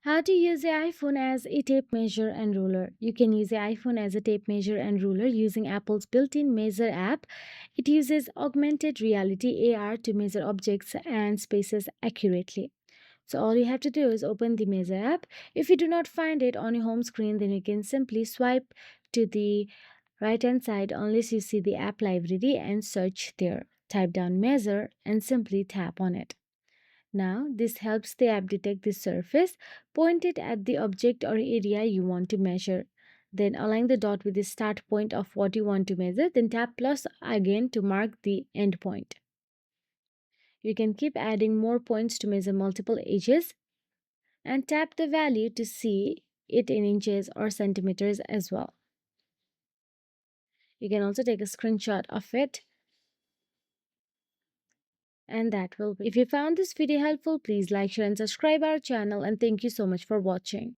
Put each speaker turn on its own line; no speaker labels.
How to use the iPhone as a tape measure and ruler. You can use the iPhone as a tape measure and ruler using Apple's built-in Measure app. It uses augmented reality AR to measure objects and spaces accurately. So all you have to do is open the Measure app. If you do not find it on your home screen, then you can simply swipe to the right hand side unless you see the app library and search there. Type down Measure and simply tap on it. Now, this helps the app detect the surface, point it at the object or area you want to measure. Then align the dot with the start point of what you want to measure. Then tap plus again to mark the end point. You can keep adding more points to measure multiple edges and tap the value to see it in inches or centimeters as well. You can also take a screenshot of it, and that will be. If you found this video helpful, please like, share and subscribe our channel, and thank you so much for watching.